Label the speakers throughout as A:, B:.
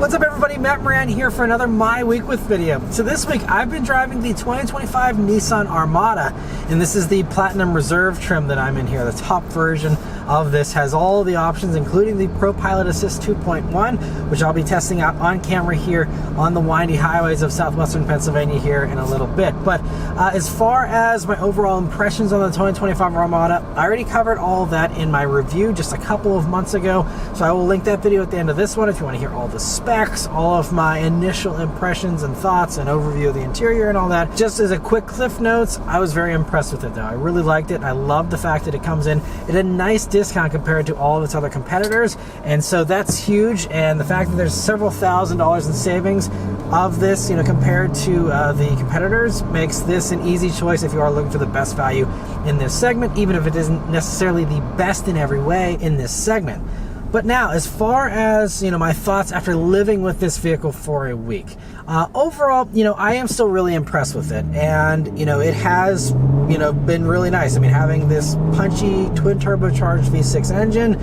A: What's up everybody, Matt Maran here for another My Week With video. So this week I've been driving the 2025 Nissan Armada, and this is the Platinum Reserve trim that I'm in here. The top version of this has all the options, including the Pro Pilot Assist 2.1, which I'll be testing out on camera here on the windy highways of southwestern Pennsylvania here in a little bit. But as far as my overall impressions on the 2025 Armada, I already covered all of that in my review just a couple of months ago, so I will link that video at the end of this one if you want to hear all the specs, all of my initial impressions and thoughts, and overview of the interior and all that. Just as a quick cliff notes, I was very impressed with it though. I really liked it. I love the fact that it comes in at a nice discount compared to all of its other competitors, and so that's huge. And the fact that there's several $1,000s in savings of this, you know, compared to the competitors, makes this an easy choice if you are looking for the best value in this segment, even if it isn't necessarily the best in every way in this segment. But now, as far as, you know, my thoughts after living with this vehicle for a week, overall, you know, I am still really impressed with it, and you know, it has, you know, been really nice. I mean, having this punchy twin turbocharged V6 engine,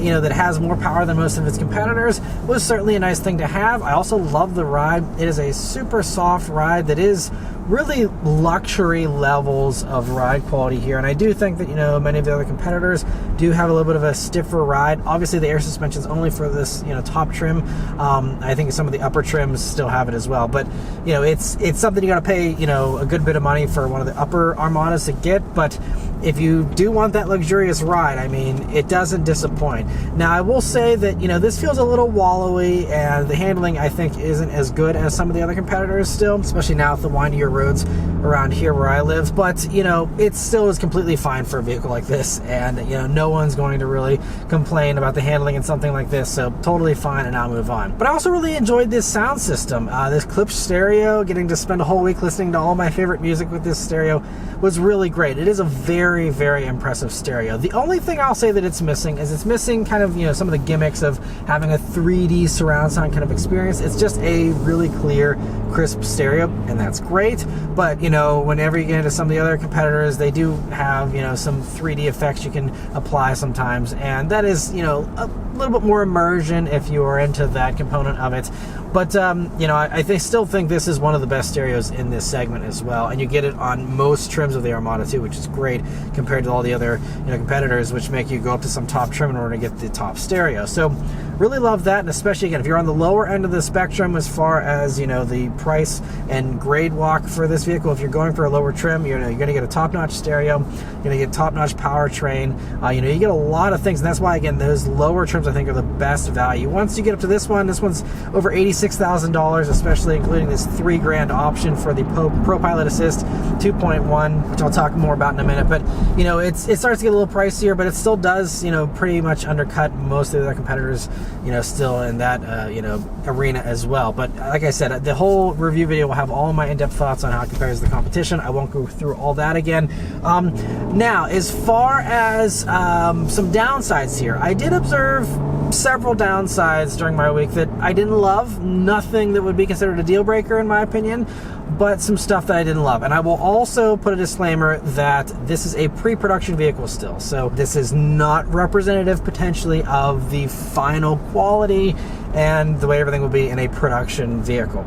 A: you know, that has more power than most of its competitors, was certainly a nice thing to have. I also love the ride. It is a super soft ride that is really luxury levels of ride quality here, and I do think that, you know, many of the other competitors do have a little bit of a stiffer ride. Obviously the air suspension is only for this, you know, top trim. I think some of the upper trims still have it as well, but you know, it's something you got to pay, you know, a good bit of money for one of the upper Armadas to get. But if you do want that luxurious ride, I mean, it doesn't disappoint. Now I will say that, you know, this feels a little wallowy, and the handling I think isn't as good as some of the other competitors still, especially now with the windier roads around here where I live. But you know, it still is completely fine for a vehicle like this, and you know, no one's going to really complain about the handling in something like this, so totally fine, and I'll move on. But I also really enjoyed this sound system. This clip stereo, getting to spend a whole week listening to all my favorite music with this stereo was really great. It is a very, very impressive stereo. The only thing I'll say that it's missing is it's missing kind of, you know, some of the gimmicks of having a 3D surround sound kind of experience. It's just a really clear, crisp stereo, and that's great. But you know, whenever you get into some of the other competitors, they do have, you know, some 3D effects you can apply sometimes, and that is, you know, a little bit more immersion if you are into that component of it. But you know, I still think this is one of the best stereos in this segment as well, and you get it on most trims of the Armada too, which is great compared to all the other, you know, competitors, which make you go up to some top trim in order to get the top stereo. So really love that, and especially again if you're on the lower end of the spectrum as far as, you know, the price and grade walk for this vehicle. If you're going for a lower trim, you know, you're going to get a top-notch stereo, you're going to get top-notch powertrain. You know, you get a lot of things, and that's why again those lower trims I think are the best value. Once you get up to this one's over $86,000, especially including this $3,000 option for the Pro Pilot Assist 2.1, which I'll talk more about in a minute. But you know, it starts to get a little pricier, but it still does, you know, pretty much undercut most of the other competitors, you know, still in that you know, arena as well. But like I said, the whole review video will have all my in-depth thoughts on how it compares to the competition. I won't go through all that again. Now, as far as some downsides here, I did observe several downsides during my week that I didn't love. Nothing that would be considered a deal breaker in my opinion, but some stuff that I didn't love. And I will also put a disclaimer that this is a pre-production vehicle still, so this is not representative potentially of the final quality and the way everything will be in a production vehicle.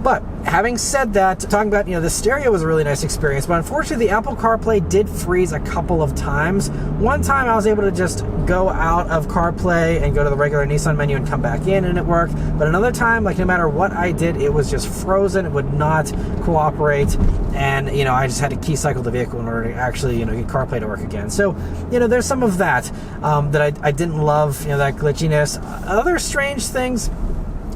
A: But having said that, talking about, you know, the stereo was a really nice experience, but unfortunately the Apple CarPlay did freeze a couple of times. One time I was able to just go out of CarPlay and go to the regular Nissan menu and come back in, and it worked. But another time, like, no matter what I did, it was just frozen. It would not cooperate, and you know, I just had to key cycle the vehicle in order to actually, you know, get CarPlay to work again. So you know, there's some of that that I didn't love, you know, that glitchiness. Other strange things,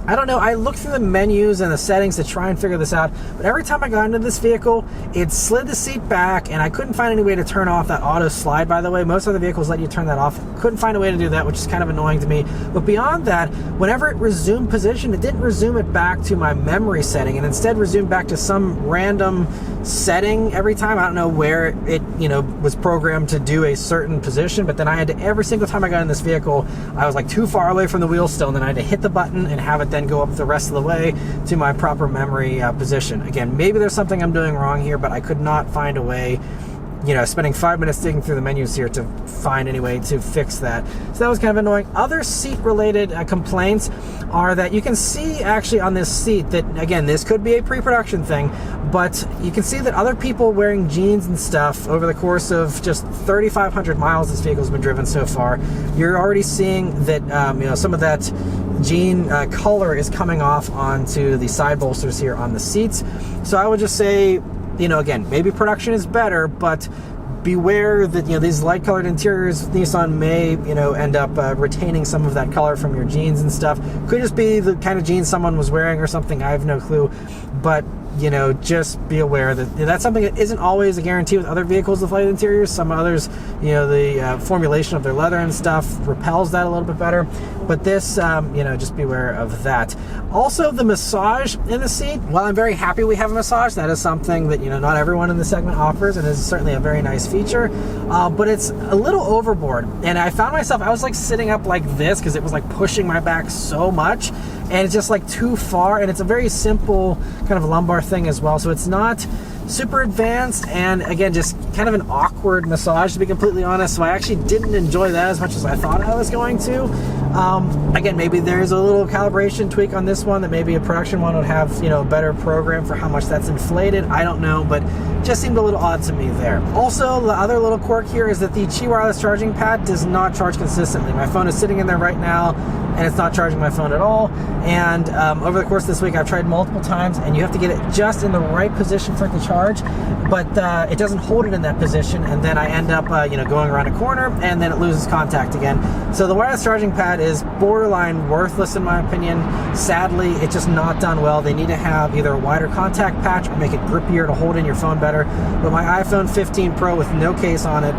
A: I don't know, I looked through the menus and the settings to try and figure this out, but every time I got into this vehicle, it slid the seat back, and I couldn't find any way to turn off that auto slide, by the way. Most other vehicles let you turn that off. Couldn't find a way to do that, which is kind of annoying to me. But beyond that, whenever it resumed position, it didn't resume it back to my memory setting, and instead resumed back to some random setting every time. I don't know where it, you know, was programmed to do a certain position, but then I had to, every single time I got in this vehicle, I was like too far away from the wheel still, and then I had to hit the button and have it then go up the rest of the way to my proper memory position. Again, maybe there's something I'm doing wrong here, but I could not find a way spending 5 minutes digging through the menus here to find any way to fix that. So that was kind of annoying. Other seat-related complaints are that you can see actually on this seat that, again, this could be a pre-production thing, but you can see that other people wearing jeans and stuff over the course of just 3,500 miles this vehicle's been driven so far, you're already seeing that some of that jean color is coming off onto the side bolsters here on the seats. So I would just say, again, maybe production is better, but beware that, these light colored interiors, Nissan may, end up retaining some of that color from your jeans and stuff. Could just be the kind of jeans someone was wearing or something, I have no clue. But, just be aware that that's something that isn't always a guarantee with other vehicles with light interiors. Some others, the formulation of their leather and stuff repels that a little bit better. But this, just beware of that. Also, the massage in the seat. While I'm very happy we have a massage, that is something that, not everyone in the segment offers, and is certainly a very nice feature. But it's a little overboard. And I found myself, I was like sitting up like this because it was like pushing my back so much. And it's just like too far, and it's a very simple kind of lumbar thing as well. So it's not super advanced, and again, just kind of an awkward massage, to be completely honest. So I actually didn't enjoy that as much as I thought I was going to. Again, maybe there's a little calibration tweak on this one, that maybe a production one would have, a better program for how much that's inflated. I don't know, but just seemed a little odd to me there. Also, the other little quirk here is that the Qi wireless charging pad does not charge consistently. My phone is sitting in there right now, and it's not charging my phone at all. And over the course of this week, I've tried multiple times, and you have to get it just in the right position for it to charge, but it doesn't hold it in that position, and then I end up going around a corner, and then it loses contact again. So the wireless charging pad is borderline worthless in my opinion. Sadly, it's just not done well. They need to have either a wider contact patch or make it grippier to hold in your phone better. But my iPhone 15 Pro with no case on it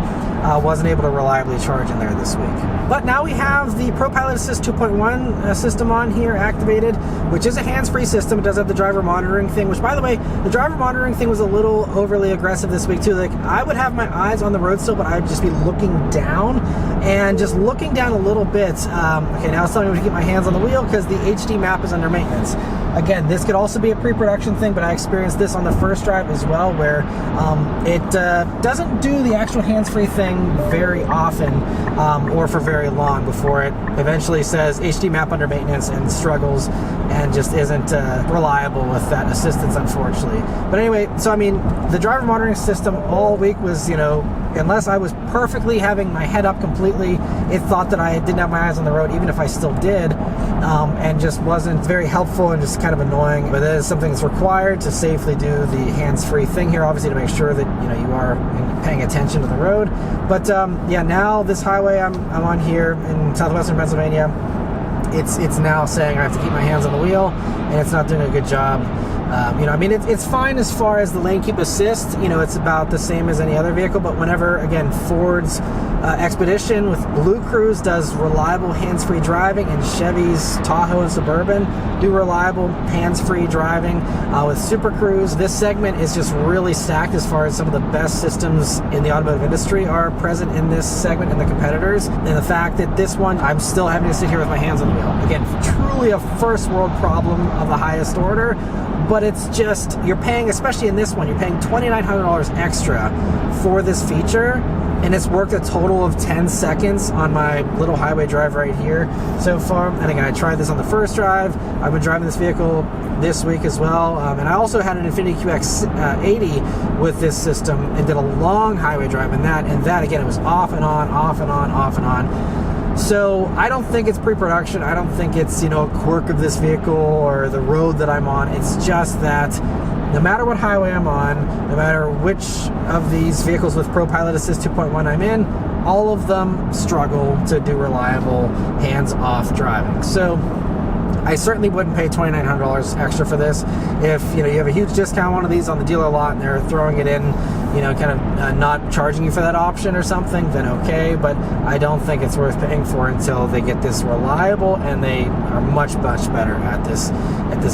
A: wasn't able to reliably charge in there this week. But now we have the ProPilot Assist 2.1 system on here activated, which is a hands-free system. It does have the driver monitoring thing, which, by the way, the driver monitoring thing was a little overly aggressive this week too. Like, I would have my eyes on the road still, but I'd just be looking down, and just looking down a little bit. Okay, now it's telling me to keep my hands on the wheel because the HD map is under maintenance. Again, this could also be a pre-production thing, but I experienced this on the first drive as well, where it doesn't do the actual hands-free thing very often or for very long before it eventually says HD map under maintenance and struggles and just isn't reliable with that assistance, unfortunately. But anyway, so I mean, the driver monitoring system all week was, unless I was perfectly having my head up completely, it thought that I didn't have my eyes on the road, even if I still did, and just wasn't very helpful and just kind of annoying. But it is something that's required to safely do the hands-free thing here, obviously, to make sure that you are paying attention to the road. But yeah, now this highway I'm on here in southwestern Pennsylvania, it's now saying I have to keep my hands on the wheel, and it's not doing a good job. I mean, it's fine as far as the lane keep assist. It's about the same as any other vehicle, but whenever, again, Ford's Expedition with Blue Cruise does reliable hands-free driving, and Chevy's Tahoe and Suburban do reliable hands-free driving with Super Cruise, this segment is just really stacked as far as some of the best systems in the automotive industry are present in this segment and the competitors. And the fact that this one, I'm still having to sit here with my hands on the wheel. Again, truly a first world problem of the highest order. But it's just, you're paying, especially in this one, you're paying $2,900 extra for this feature, and it's worked a total of 10 seconds on my little highway drive right here so far. And again, I tried this on the first drive. I've been driving this vehicle this week as well, and I also had an Infiniti QX80 with this system and did a long highway drive in that, and that again, it was off and on, off and on, off and on. So I don't think it's pre-production. I don't think it's, a quirk of this vehicle or the road that I'm on. It's just that no matter what highway I'm on, no matter which of these vehicles with ProPilot Assist 2.1 I'm in, all of them struggle to do reliable hands-off driving. So I certainly wouldn't pay $2,900 extra for this. If you have a huge discount on one of these on the dealer lot and they're throwing it in, kind of not charging you for that option or something, then okay. But I don't think it's worth paying for until they get this reliable and they are much, much better at this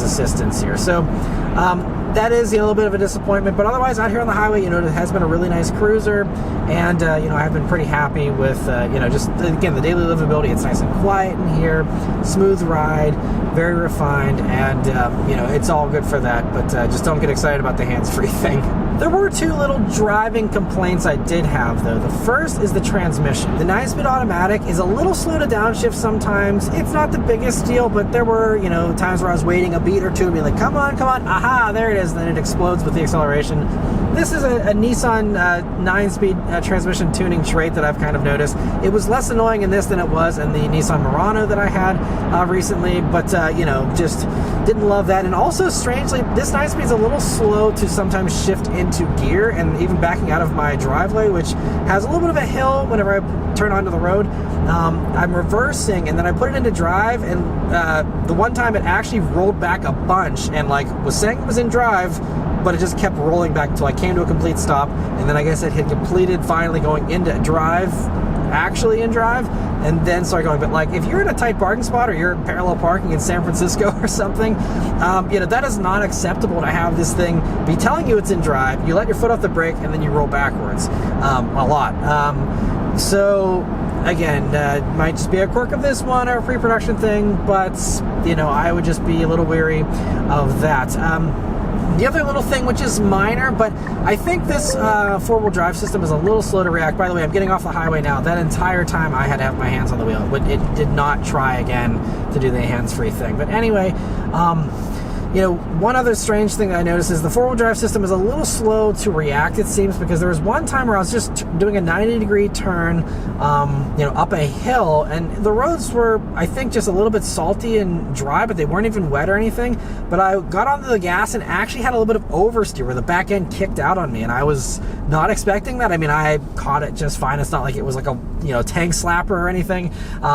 A: assistance here. So that is a little bit of a disappointment, but otherwise out here on the highway, it has been a really nice cruiser, and I've been pretty happy with just again the daily livability. It's nice and quiet in here, smooth ride, very refined, and you know, it's all good for that, but just don't get excited about the hands-free thing. There were two little driving complaints I did have, though. The first is the transmission. The 9-speed automatic is a little slow to downshift sometimes. It's not the biggest deal, but there were, you know, times where I was waiting a beat or two and be like, come on, aha, there it is, and then it explodes with the acceleration. This is a Nissan 9-speed transmission tuning trait that I've kind of noticed. It was less annoying in this than it was in the Nissan Maran that I had recently, but you know, just didn't love that. And also, strangely, this 9-speed is a little slow to sometimes shift into gear, and even backing out of my driveway, which has a little bit of a hill whenever I turn onto the road. I'm reversing, and then I put it into drive, and the one time it actually rolled back a bunch, and like was saying it was in drive, but it just kept rolling back until I came to a complete stop, and then I guess it had completed finally going into drive, actually in drive, and then started going. But like, if you're in a tight parking spot or you're parallel parking in San Francisco or something, you know, that is not acceptable to have this thing be telling you it's in drive. You let your foot off the brake and then you roll backwards a lot. So again, might just be a quirk of this one or a pre-production thing, but you know, I would just be a little weary of that. The other little thing, which is minor, but I think this four-wheel drive system is a little slow to react. By the way, I'm getting off the highway now. That entire time I had to have my hands on the wheel, but it did not try again to do the hands-free thing. But anyway, you know, one other strange thing that I noticed is the four-wheel drive system is a little slow to react, it seems, because there was one time where I was just doing a 90-degree turn, you know, up a hill, and the roads were, I think, just a little bit salty and dry, but they weren't even wet or anything. But I got onto the gas and actually had a little bit of oversteer where the back end kicked out on me, and I was not expecting that. I mean, I caught it just fine. It's not like it was like a, you know, tank slapper or anything.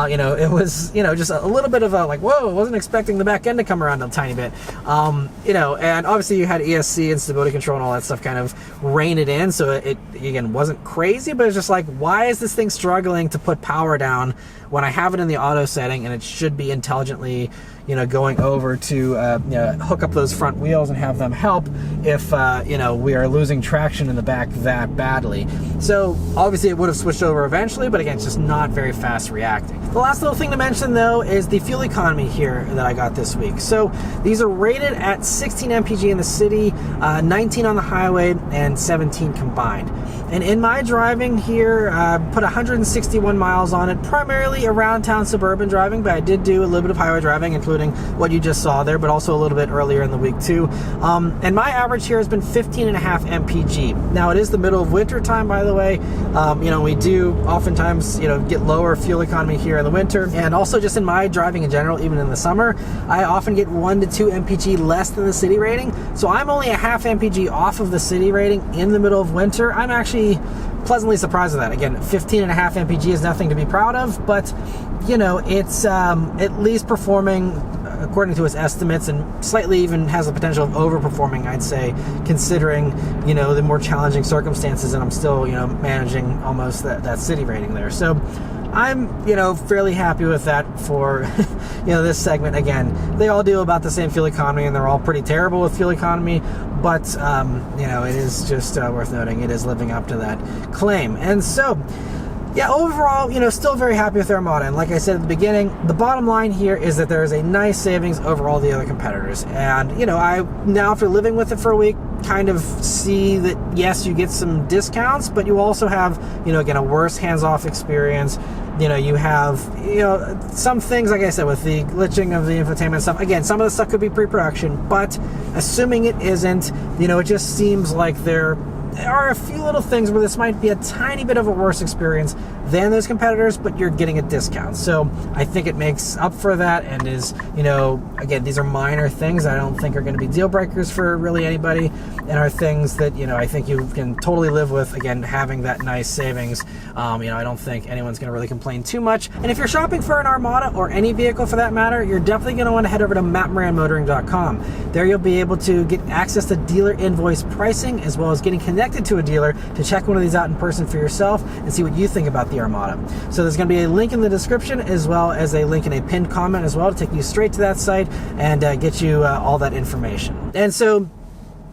A: You know, it was, you know, just a little bit of a like, whoa, I wasn't expecting the back end to come around a tiny bit. You know, and obviously you had ESC and stability control and all that stuff kind of rein it in, so it again wasn't crazy, but it's just like, why is this thing struggling to put power down when I have it in the auto setting and it should be intelligently, you know, going over to you know, hook up those front wheels and have them help if you know, we are losing traction in the back that badly. So obviously it would have switched over eventually, but again, it's just not very fast reacting. The last little thing to mention, though, is the fuel economy here that I got this week. So these are rated at 16 mpg in the city, 19 on the highway, and 17 combined. And in my driving here, put 161 miles on it, primarily around town suburban driving, but I did do a little bit of highway driving, including what you just saw there, but also a little bit earlier in the week too. And my average here has been 15.5 mpg. Now, it is the middle of winter time, by the way. You know, we do oftentimes, you know, get lower fuel economy here in the winter, and also just in my driving in general, even in the summer, I often get 1 to 2 mpg less than the city rating. So I'm only a half mpg off of the city rating in the middle of winter. I'm actually pleasantly surprised with that. Again, 15.5 mpg is nothing to be proud of, but you know, it's at least performing according to its estimates, and slightly even has the potential of overperforming, I'd say, considering, you know, the more challenging circumstances, and I'm still, you know, managing almost that city rating there. So I'm, you know, fairly happy with that for, you know, this segment. Again, they all deal about the same fuel economy, and they're all pretty terrible with fuel economy, but, you know, it is just worth noting it is living up to that claim. And so, yeah, overall, you know, still very happy with the Armada. And like I said at the beginning, the bottom line here is that there is a nice savings over all the other competitors. And, you know, I now, after living with it for a week, kind of see that, yes, you get some discounts, but you also have, you know, again, a worse hands-off experience. You know, you have, you know, some things, like I said, with the glitching of the infotainment stuff. Again, some of the stuff could be pre-production, but assuming it isn't, you know, it just seems like there are a few little things where this might be a tiny bit of a worse experience than those competitors, but you're getting a discount. So I think it makes up for that, and is, you know, again, these are minor things I don't think are going to be deal breakers for really anybody, and are things that, you know, I think you can totally live with. Again, having that nice savings, you know, I don't think anyone's going to really complain too much. And if you're shopping for an Armada, or any vehicle for that matter, you're definitely going to want to head over to maranmotoring.com. There you'll be able to get access to dealer invoice pricing, as well as getting connected to a dealer to check one of these out in person for yourself and see what you think about the Armada. So there's going to be a link in the description, as well as a link in a pinned comment as well, to take you straight to that site and get you all that information. And so,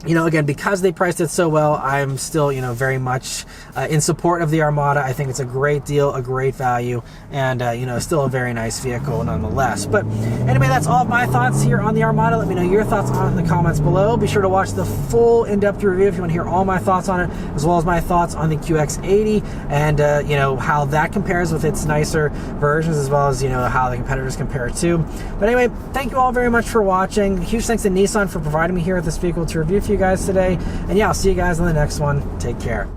A: you know, again, because they priced it so well, I'm still, you know, very much in support of the Armada. I think it's a great deal, a great value, and, you know, still a very nice vehicle nonetheless. But anyway, that's all of my thoughts here on the Armada. Let me know your thoughts on it in the comments below. Be sure to watch the full in-depth review if you want to hear all my thoughts on it, as well as my thoughts on the QX80 and, you know, how that compares with its nicer versions, as well as, you know, how the competitors compare too. But anyway, thank you all very much for watching. Huge thanks to Nissan for providing me here with this vehicle to review for you guys today. And yeah, I'll see you guys on the next one. Take care.